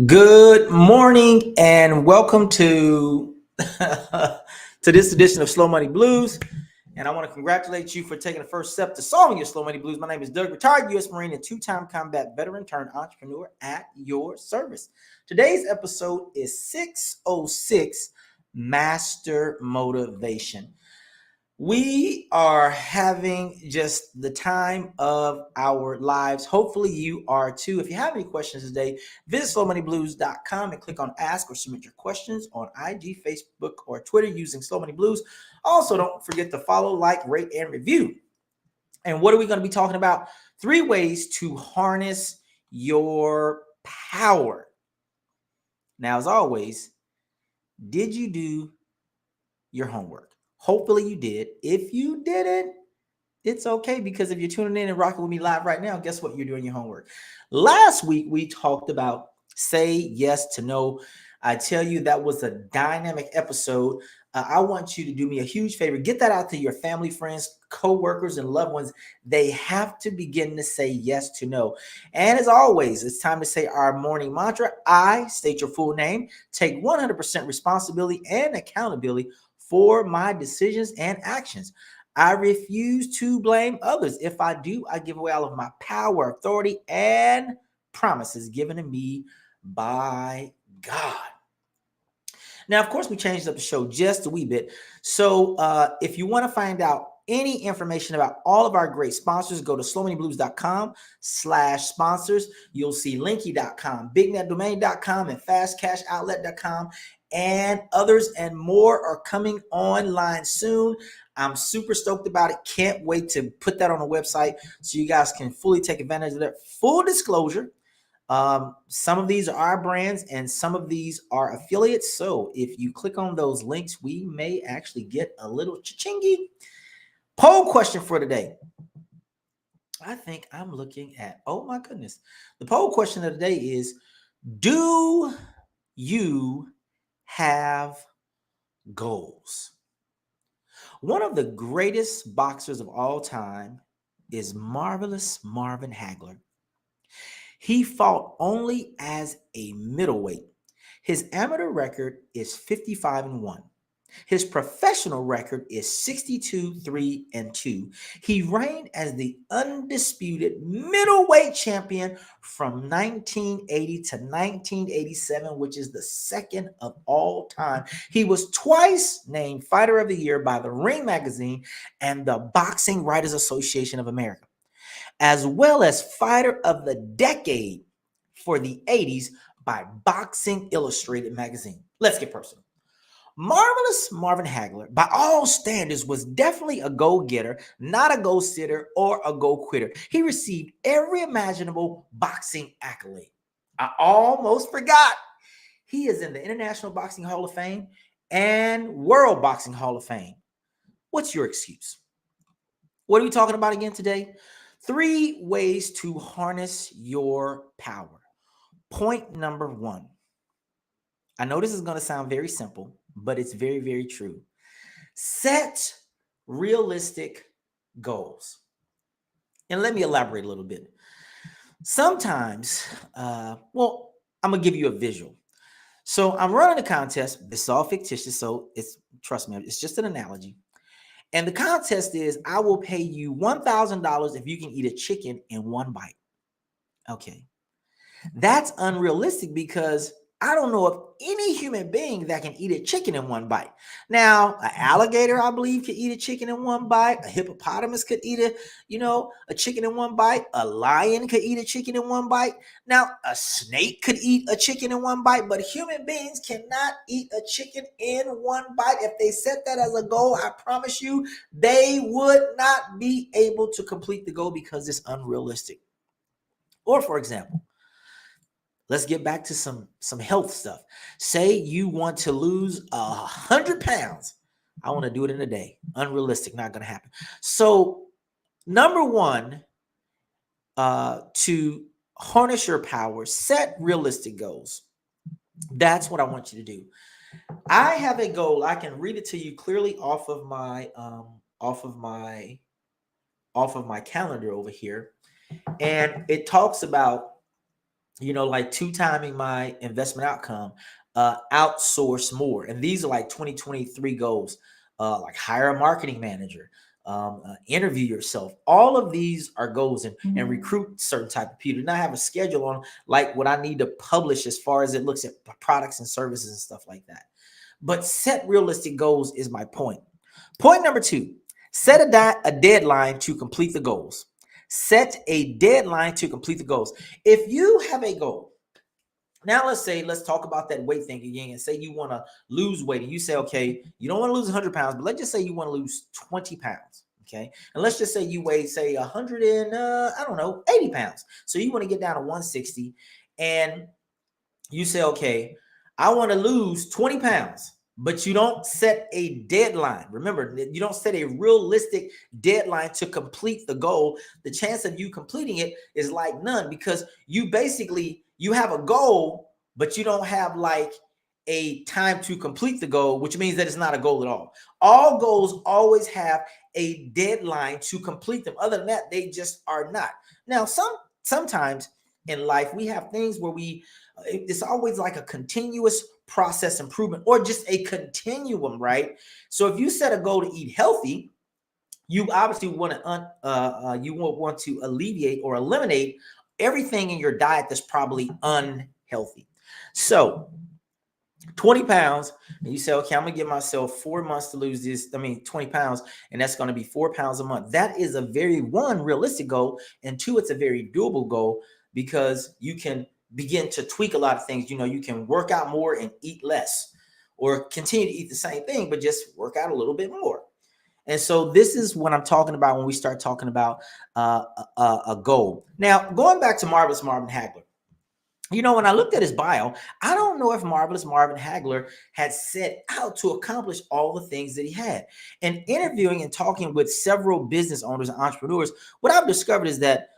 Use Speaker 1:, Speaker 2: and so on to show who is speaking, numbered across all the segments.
Speaker 1: Good morning and welcome to to this edition of Slow Money Blues. And I want to congratulate you for taking the first step to solving your Slow Money Blues. My name is Doug, retired U.S. Marine and two-time combat veteran turned entrepreneur at your service. Today's episode is 606 Master Motivation. We are having just the time of our lives. Hopefully you are too. If you have any questions today, visit slowmoneyblues.com and click on ask or submit your questions on IG, Facebook, or Twitter using Slow Money Blues. Also, don't forget to follow, like, rate, and review. And what are we going to be talking about? 3 ways to harness your power. Now, as always, did you do your homework? Hopefully you did. If you didn't, it's okay, because if you're tuning in and rocking with me live right now, guess what? You're doing your homework. Last week, we talked about say yes to no. I tell you, that was a dynamic episode. I want you to do me a huge favor. Get that out to your family, friends, co-workers, and loved ones. They have to begin to say yes to no. And as always, it's time to say our morning mantra. I state your full name, take 100% responsibility and accountability for my decisions and actions. I refuse to blame others. If I do, I give away all of my power, authority, and promises given to me by God. Now, of course, we changed up the show just a wee bit. So if you want to find out any information about all of our great sponsors, go to slowmoneyblues.com/sponsors. You'll see linky.com, bignetdomain.com, and fastcashoutlet.com. And others and more are coming online soon. I'm super stoked about it. Can't wait to put that on the website so you guys can fully take advantage of that. Full disclosure, some of these are our brands and some of these are affiliates. So if you click on those links, we may actually get a little cha-chingy. Poll question for today. I think I'm looking at, oh my goodness. The poll question of the day is, do you have goals? One of the greatest boxers of all time is Marvelous Marvin Hagler. He fought only as a middleweight. His amateur record is 55-1. His professional record is 62-3-2. He reigned as the undisputed middleweight champion from 1980 to 1987, which is the second of all time. He was twice named Fighter of the Year by the Ring Magazine and the Boxing Writers Association of America, as well as Fighter of the Decade for the 80s by Boxing Illustrated magazine. Let's get personal. Marvelous Marvin Hagler, by all standards, was definitely a go-getter, not a go-sitter or a go-quitter. He received every imaginable boxing accolade. I almost forgot. He is in the International Boxing Hall of Fame and World Boxing Hall of Fame. What's your excuse? What are we talking about again today? 3 ways to harness your power. Point number 1. I know this is going to sound very simple, but it's very, very true. Set realistic goals. And let me elaborate a little bit. Sometimes, I'm going to give you a visual. So I'm running a contest. This is all fictitious, so trust me, it's just an analogy. And the contest is, I will pay you $1,000 if you can eat a chicken in one bite. Okay. That's unrealistic because I don't know of any human being that can eat a chicken in one bite. Now, an alligator, I believe, could eat a chicken in one bite. A hippopotamus could eat a chicken in one bite. A lion could eat a chicken in one bite. Now, a snake could eat a chicken in one bite, but human beings cannot eat a chicken in one bite. If they set that as a goal, I promise you, they would not be able to complete the goal because it's unrealistic. Or, for example, let's get back to some health stuff. Say you want to lose 100 pounds. I want to do it in a day. Unrealistic, not going to happen. So, number 1, to harness your power, set realistic goals. That's what I want you to do. I have a goal. I can read it to you clearly off of my calendar over here, and it talks about like 2 timing my investment outcome, outsource more. And these are like 2023 goals, like hire a marketing manager, interview yourself. All of these are goals, and recruit certain type of people. And I have a schedule on like what I need to publish as far as it looks at products and services and stuff like that. But set realistic goals is my point. Point number 2, set a deadline to complete the goals. Set a deadline to complete the goals. If you have a goal, now let's talk about that weight thing again, and say you want to lose weight, and you say, okay, you don't want to lose 100 pounds, but let's just say you want to lose 20 pounds. Okay. And let's just say you weigh, say 80 pounds. So you want to get down to 160, and you say, okay, I want to lose 20 pounds. But you don't set a deadline. Remember, you don't set a realistic deadline to complete the goal. The chance of you completing it is like none, because you have a goal, but you don't have like a time to complete the goal, which means that it's not a goal at all. All goals always have a deadline to complete them. Other than that, they just are not. Now, sometimes in life, we have things where it's always like a continuous process improvement, or just a continuum, right? So if you set a goal to eat healthy, you obviously want to alleviate or eliminate everything in your diet that's probably unhealthy. So 20 pounds, and you say, okay, I'm gonna give myself 4 months to lose 20 pounds, and that's going to be 4 pounds a month. That is a very, one, realistic goal, and 2, it's a very doable goal, because you can begin to tweak a lot of things. You can work out more and eat less, or continue to eat the same thing, but just work out a little bit more. And so this is what I'm talking about when we start talking about a goal. Now, going back to Marvelous Marvin Hagler, when I looked at his bio, I don't know if Marvelous Marvin Hagler had set out to accomplish all the things that he had. And interviewing and talking with several business owners and entrepreneurs, what I've discovered is that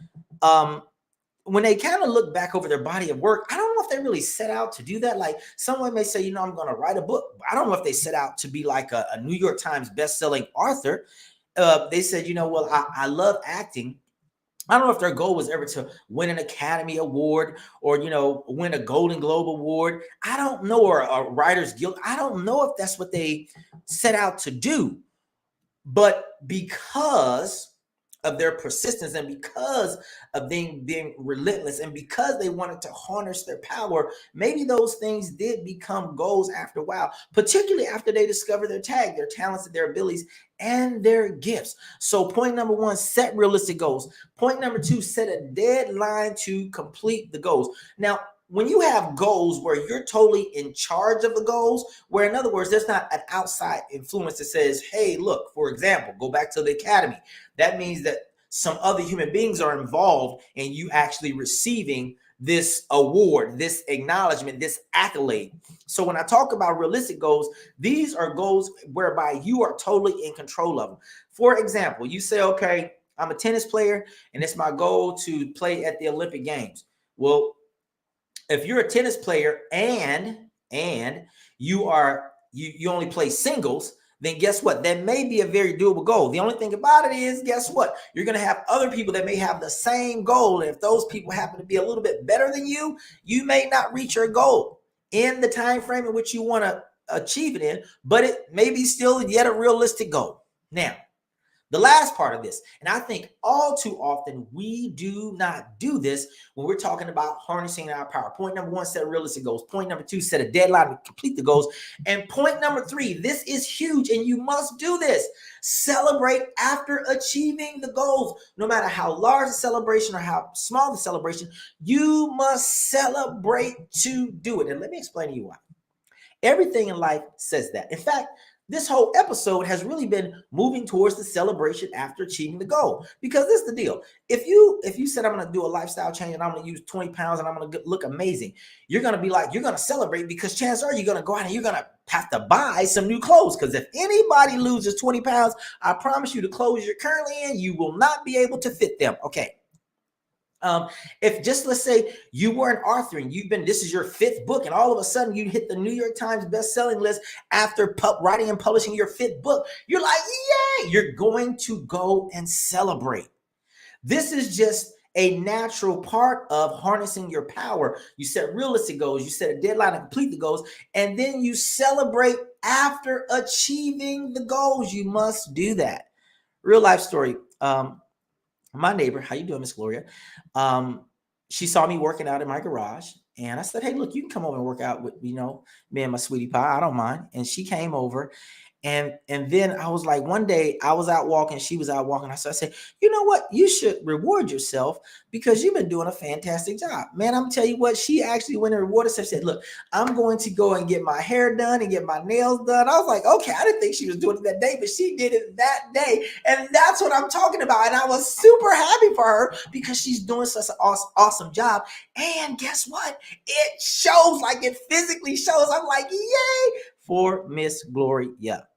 Speaker 1: when they kind of look back over their body of work, I don't know if they really set out to do that. Like, someone may say, I'm going to write a book. I don't know if they set out to be like a New York Times best-selling author. They said, well, I love acting. I don't know if their goal was ever to win an Academy Award, or, win a Golden Globe Award. I don't know, or a Writers Guild. I don't know if that's what they set out to do. But because of their persistence, and because of being relentless, and because they wanted to harness their power, maybe those things did become goals after a while, particularly after they discover their tag, their talents, their abilities, and their gifts. So point number 1, set realistic goals. Point number 2, set a deadline to complete the goals. Now, when you have goals where you're totally in charge of the goals, where, in other words, there's not an outside influence that says, hey, look, for example, go back to the academy. That means that some other human beings are involved in you actually receiving this award, this acknowledgement, this accolade. So when I talk about realistic goals, these are goals whereby you are totally in control of them. For example, you say, okay, I'm a tennis player, and it's my goal to play at the Olympic Games. Well, if you're a tennis player and you only play singles, then guess what? That may be a very doable goal. The only thing about it is, guess what? You're going to have other people that may have the same goal. And if those people happen to be a little bit better than you, you may not reach your goal in the time frame in which you want to achieve it in, but it may be still yet a realistic goal. Now, the last part of this, and I think all too often we do not do this when we're talking about harnessing our power. Point number 1, set realistic goals. Point number 2, set a deadline to complete the goals. And point number 3, this is huge, and you must do this. Celebrate after achieving the goals. No matter how large the celebration or how small the celebration, you must celebrate to do it. And let me explain to you why. Everything in life says that. In fact, this whole episode has really been moving towards the celebration after achieving the goal, because this is the deal. If you said, I'm going to do a lifestyle change and I'm going to use 20 pounds and I'm going to look amazing, you're going to be like, you're going to celebrate, because chances are you're going to go out and you're going to have to buy some new clothes. Because if anybody loses 20 pounds, I promise you, the clothes you're currently in, you will not be able to fit them. Okay. If just, let's say you were an author and this is your 5th book, and all of a sudden you hit the New York Times best-selling list after writing and publishing your 5th book, you're like, yay, you're going to go and celebrate. This is just a natural part of harnessing your power. You set realistic goals, you set a deadline to complete the goals, and then you celebrate after achieving the goals. You must do that. Real life story. My neighbor, how you doing, Miss Gloria? She saw me working out in my garage, and I said, "Hey, look, you can come over and work out with me and my sweetie pie. I don't mind." And she came over, and then I was like, one day I was out walking, she was out walking. So I said, "You know what? You should reward yourself because you've been doing a fantastic job, man." I'm telling you what, she actually went and rewarded herself. She said, "Look, I'm going to go and get my hair done and get my nails done." I was like, okay, I didn't think she was doing it that day, but she did it that day. And that's what I'm talking about. And I was super happy for her because she's doing such an awesome job. And guess what? It shows, like it physically shows. I'm like, yay for Miss Gloria.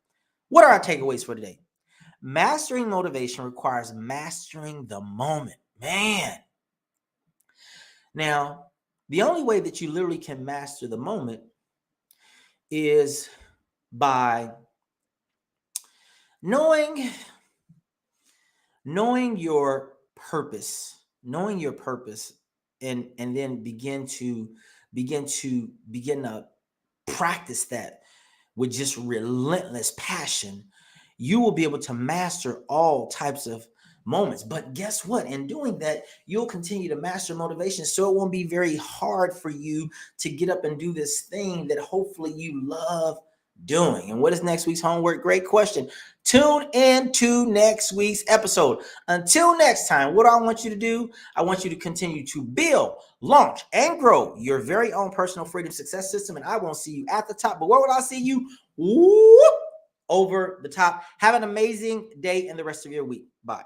Speaker 1: What are our takeaways for today? Mastering motivation requires mastering the moment. Man. Now, the only way that you literally can master the moment is by knowing your purpose, and then begin to practice that with just relentless passion. You will be able to master all types of moments. But guess what? In doing that, you'll continue to master motivation. So it won't be very hard for you to get up and do this thing that hopefully you love doing. And what is next week's homework? Great question. Tune in to next week's episode. Until next time, what I want you to do, I want you to continue to build, launch, and grow your very own personal freedom success system. And I won't see you at the top, but where would I see you? Whoop, over the top. Have an amazing day and the rest of your week. Bye.